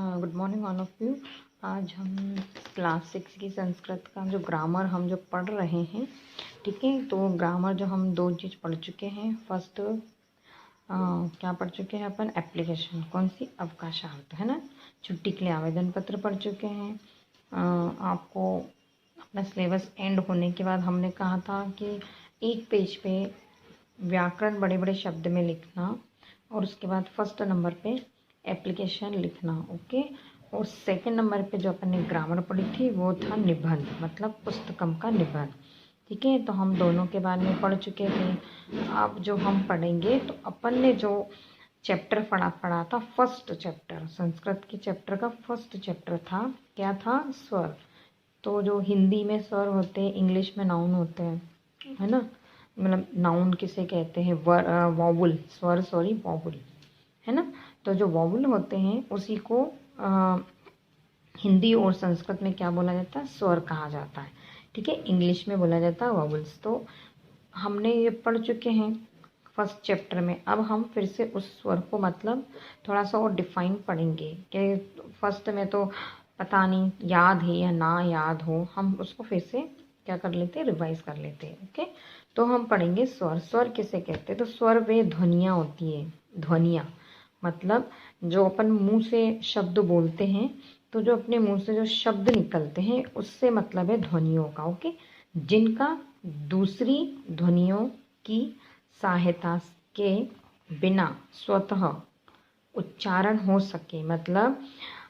Good morning all of you. आज हम class 6 की संस्कृत का जो ग्रामर हम जो पढ़ रहे हैं, ठीक है। तो ग्रामर जो हम दो चीज़ पढ़ चुके हैं। फर्स्ट क्या पढ़ चुके हैं अपन? एप्लीकेशन, कौन सी? अवकाशार्थ, है ना। छुट्टी के लिए आवेदन पत्र पढ़ चुके हैं। आपको अपना सिलेबस एंड होने के बाद हमने कहा था कि एक पेज पे व्याकरण बड़े बड़े शब्द में लिखना और उसके बाद फर्स्ट नंबर पे एप्लीकेशन लिखना, ओके। और सेकंड नंबर पे जो अपन ने ग्रामर पढ़ी थी वो था निबंध, मतलब पुस्तकम का निबंध, ठीक है। तो हम दोनों के बारे में पढ़ चुके थे। अब जो हम पढ़ेंगे तो अपन ने जो चैप्टर पढ़ा था, फर्स्ट चैप्टर, संस्कृत के चैप्टर का फर्स्ट चैप्टर था, क्या था? स्वर। तो जो हिंदी में स्वर होते हैं, इंग्लिश में नाउन होते हैं, है ना। मतलब नाउन किसे कहते हैं? वॉवुल, स्वर, सॉरी, वॉवुल, है ना। तो जो वॉवुल होते हैं उसी को हिंदी और संस्कृत में क्या बोला जाता है? स्वर कहा जाता है, ठीक है। इंग्लिश में बोला जाता है वॉवुल्स। तो हमने ये पढ़ चुके हैं फर्स्ट चैप्टर में। अब हम फिर से उस स्वर को मतलब थोड़ा सा और डिफाइन पढ़ेंगे कि फर्स्ट में तो पता नहीं याद है या ना याद हो, हम उसको फिर से क्या कर लेते हैं? रिवाइज कर लेते हैं, ओके। तो हम पढ़ेंगे स्वर। स्वर किसे कहते हैं? तो स्वर वे ध्वनियाँ होती है। ध्वनियाँ मतलब जो अपन मुंह से शब्द बोलते हैं, तो जो अपने मुंह से जो शब्द निकलते हैं उससे मतलब है ध्वनियों का, ओके। जिनका दूसरी ध्वनियों की सहायता के बिना स्वतः उच्चारण हो सके, मतलब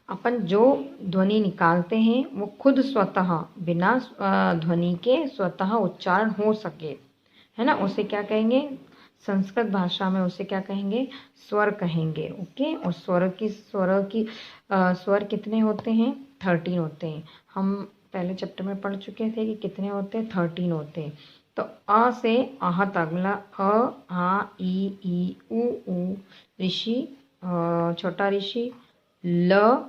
अपन जो ध्वनि निकालते हैं वो खुद स्वतः बिना ध्वनि के स्वतः उच्चारण हो सके, है ना, उसे क्या कहेंगे? संस्कृत भाषा में उसे क्या कहेंगे? स्वर कहेंगे, ओके। और स्वर कितने होते हैं? 13 होते हैं। हम पहले चैप्टर में पढ़ चुके थे कि कितने होते हैं? 13 होते हैं। तो अ से आह तक, अ, आ, ई, उ, ऋषि, छोटा ऋषि, ल,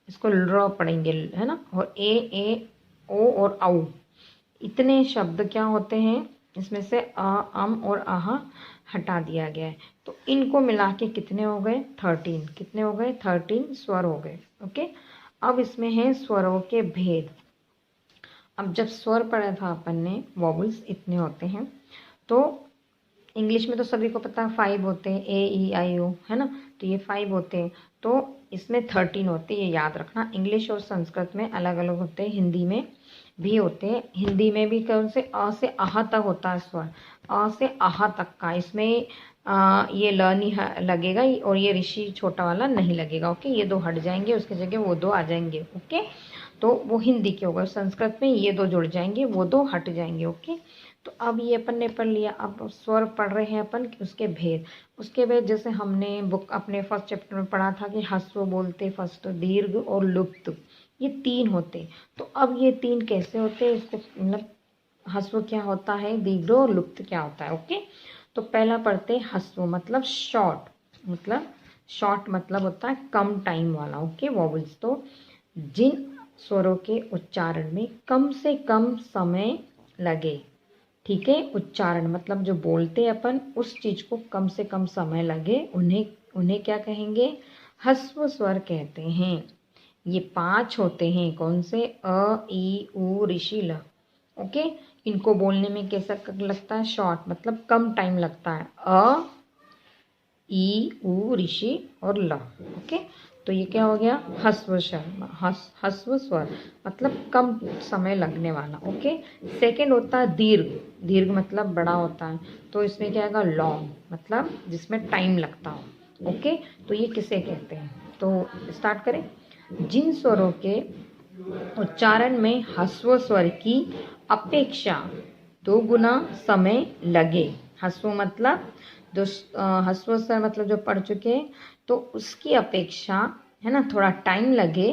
इसको ल पढ़ेंगे, है ना। और ए, ओ और औ, इतने शब्द क्या होते हैं? इसमें से अ, अम और आह हटा दिया गया है। तो इनको मिला के कितने हो गए? 13। कितने हो गए? 13 स्वर हो गए, ओके। अब इसमें है स्वरों के भेद। अब जब स्वर पढ़ा था अपन ने, वॉवल्स इतने होते हैं, तो इंग्लिश में तो सभी को पता है 5 होते हैं, ए, ई, आई, ओ, है ना। तो ये 5 होते हैं, तो इसमें 13 होते हैं, ये याद रखना। इंग्लिश और संस्कृत में अलग अलग होते हैं, हिंदी में भी होते हैं। हिंदी में भी कौन से? अ से आह तक होता है स्वर, अ से आह तक का। इसमें ये ल नहीं लगेगा और ये ऋषि छोटा वाला नहीं लगेगा, ओके। ये दो हट जाएंगे, उसकी जगह वो दो आ जाएंगे, ओके। तो वो हिंदी के हो गए। संस्कृत में ये दो जुड़ जाएंगे, वो दो हट जाएंगे, ओके। तो अब ये अपन ने पढ़ लिया। अब स्वर पढ़ रहे हैं अपन, उसके भेद। उसके बाद जैसे हमने बुक अपने फर्स्ट चैप्टर में पढ़ा था कि ह्रस्व बोलते फर्स्ट, दीर्घ और लुप्त, ये 3 होते। तो अब ये 3 कैसे होते? इसको मतलब ह्रस्व क्या होता है, दीर्घ और लुप्त क्या होता है, ओके। तो पहला पढ़ते ह्रस्व, मतलब शॉर्ट, मतलब होता है कम टाइम वाला, ओके। वॉवल्स, तो जिन स्वरों के उच्चारण में कम से कम समय लगे, ठीक है। उच्चारण मतलब जो बोलते हैं अपन, उस चीज को कम से कम समय लगे, उन्हें क्या कहेंगे? ह्रस्व स्वर कहते हैं। ये 5 होते हैं, कौन से? अ, ई, उ, ऋषि, ल, ओके। इनको बोलने में कैसा लगता है? शॉर्ट, मतलब कम टाइम लगता है। अ, ई, उ, ऋषि और ल, ओके। तो ये क्या हो गया? ह्रस्व स्वर, ह्रस्व स्वर मतलब कम समय लगने वाला, ओके। सेकंड होता है दीर्घ। दीर्घ मतलब बड़ा होता है, तो इसमें क्या आएगा? लॉन्ग, मतलब जिसमें टाइम लगता हो, ओके। तो ये किसे कहते हैं? तो स्टार्ट करें। जिन स्वरों के उच्चारण में ह्रस्व स्वर की अपेक्षा 2 गुना समय लगे। ह्रस्व मतलब जो ह्रस्व स्वर मतलब जो पढ़ चुके हैं, तो उसकी अपेक्षा, है ना, थोड़ा टाइम लगे,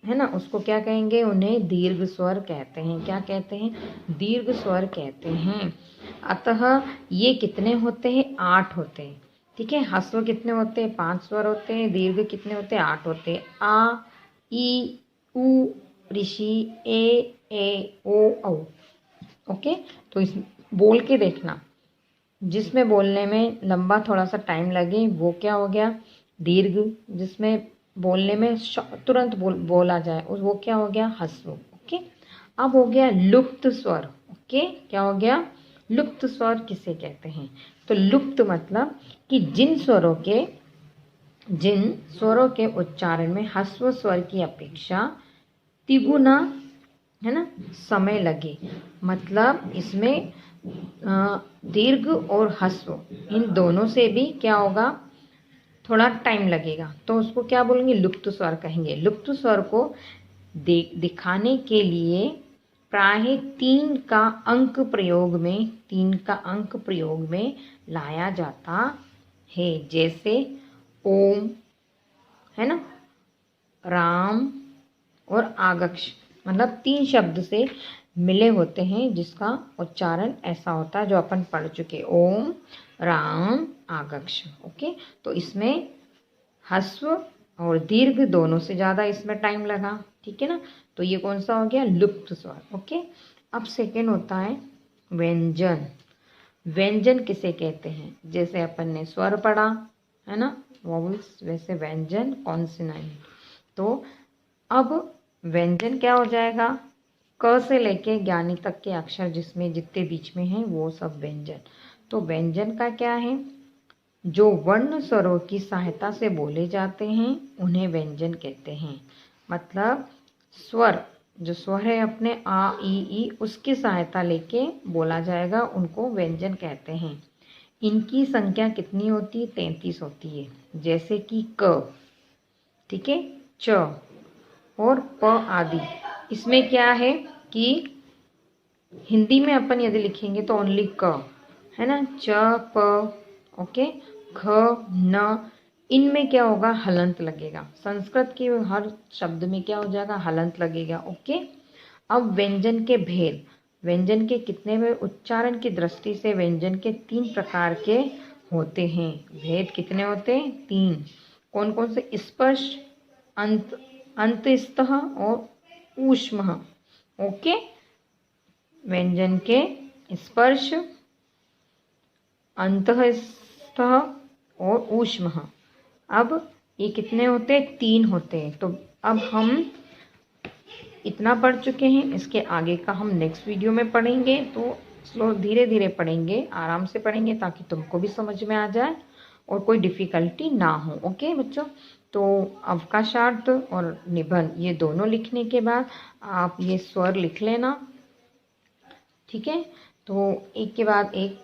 है ना, उसको क्या कहेंगे? उन्हें दीर्घ स्वर कहते हैं। क्या कहते हैं? दीर्घ स्वर कहते हैं। अतः ये कितने होते हैं? 8 होते हैं, ठीक है। ह्रस्व कितने होते हैं? 5 स्वर होते हैं। दीर्घ कितने होते हैं? 8 होते हैं। आ, ई, उ, ऋषि, ए, ओ, औ, ओके। तो इस बोल के देखना, जिसमें बोलने में लंबा थोड़ा सा टाइम लगे वो क्या हो गया? दीर्घ। जिसमें बोलने में तुरंत बोला जाए वो क्या हो गया, ह्रस्व। ओके, अब हो गया लुप्त स्वर। ओके, क्या हो गया, लुप्त स्वर किसे कहते हैं? तो लुप्त मतलब कि जिन स्वरों के उच्चारण में ह्रस्व स्वर की अपेक्षा तिगुना, है ना, समय लगे। मतलब इसमें दीर्घ और ह्रस्व इन दोनों से भी क्या होगा, थोड़ा टाइम लगेगा, तो उसको क्या बोलेंगे, लुप्त स्वर कहेंगे। लुप्त स्वर को दिखाने के लिए प्राय 3 का अंक प्रयोग में लाया जाता है। जैसे ओम, है ना, राम और आगक्ष, मतलब 3 शब्द से मिले होते हैं जिसका उच्चारण ऐसा होता है जो अपन पढ़ चुके, ओम, राम, आगक्ष। ओके, तो इसमें ह्रस्व और दीर्घ दोनों से ज़्यादा इसमें टाइम लगा। ठीक है ना, तो ये कौन सा हो गया, लुप्त स्वर। ओके, अब सेकेंड होता है व्यंजन। व्यंजन किसे कहते हैं? जैसे अपन ने स्वर पढ़ा है ना, वॉवल्स, वैसे व्यंजन कॉन्सोनेंट। तो अब व्यंजन क्या हो जाएगा, क से लेके ज्ञानी तक के अक्षर जिसमें जितने बीच में हैं वो सब व्यंजन। तो व्यंजन का क्या है, जो वर्ण स्वरों की सहायता से बोले जाते हैं उन्हें व्यंजन कहते हैं। मतलब स्वर, जो स्वर है अपने आ, ई, उसकी सहायता लेके बोला जाएगा, उनको व्यंजन कहते हैं। इनकी संख्या कितनी होती है, 33 होती है। जैसे कि क, ठीक है, च और प आदि। इसमें क्या है कि हिंदी में अपन यदि लिखेंगे तो ओनली क, है ना, च, प, ओके, ख, न, इनमें क्या होगा, हलंत लगेगा। संस्कृत के हर शब्द में क्या हो जाएगा, हलंत लगेगा। ओके, अब व्यंजन के भेद। व्यंजन के कितने में, उच्चारण की दृष्टि से व्यंजन के 3 प्रकार के होते हैं। भेद कितने होते हैं, 3। कौन कौन से, स्पर्श, अंतस्थः और ऊष्मः। ओके, व्यंजन के स्पर्श, अंतस्थः और ऊष्मः। अब ये कितने होते हैं, 3 होते हैं। तो अब हम इतना पढ़ चुके हैं, इसके आगे का हम नेक्स्ट वीडियो में पढ़ेंगे। तो स्लो, धीरे धीरे पढ़ेंगे, आराम से पढ़ेंगे ताकि तुमको भी समझ में आ जाए और कोई डिफ़िकल्टी ना हो। ओके बच्चों, तो अवकाशार्थ और निबंध ये दोनों लिखने के बाद आप ये स्वर लिख लेना। ठीक है, तो एक के बाद एक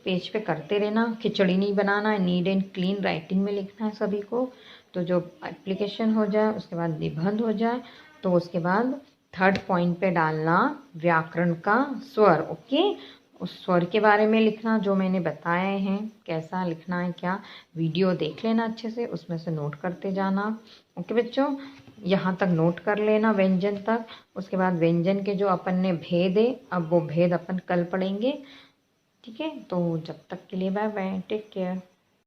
पेज पे करते रहना, खिचड़ी नहीं बनाना है, नीट एंड क्लीन राइटिंग में लिखना है सभी को। तो जो एप्लीकेशन हो जाए उसके बाद निबंध हो जाए, तो उसके बाद 3rd पॉइंट पे डालना व्याकरण का स्वर। ओके, उस स्वर के बारे में लिखना जो मैंने बताए हैं, कैसा लिखना है क्या, वीडियो देख लेना अच्छे से, उसमें से नोट करते जाना। ओके बच्चों, यहाँ तक नोट कर लेना व्यंजन तक। उसके बाद व्यंजन के जो अपन ने भेद है, अब वो भेद अपन कल पढ़ेंगे। ठीक है, तो जब तक के लिए बाय बाय, टेक केयर।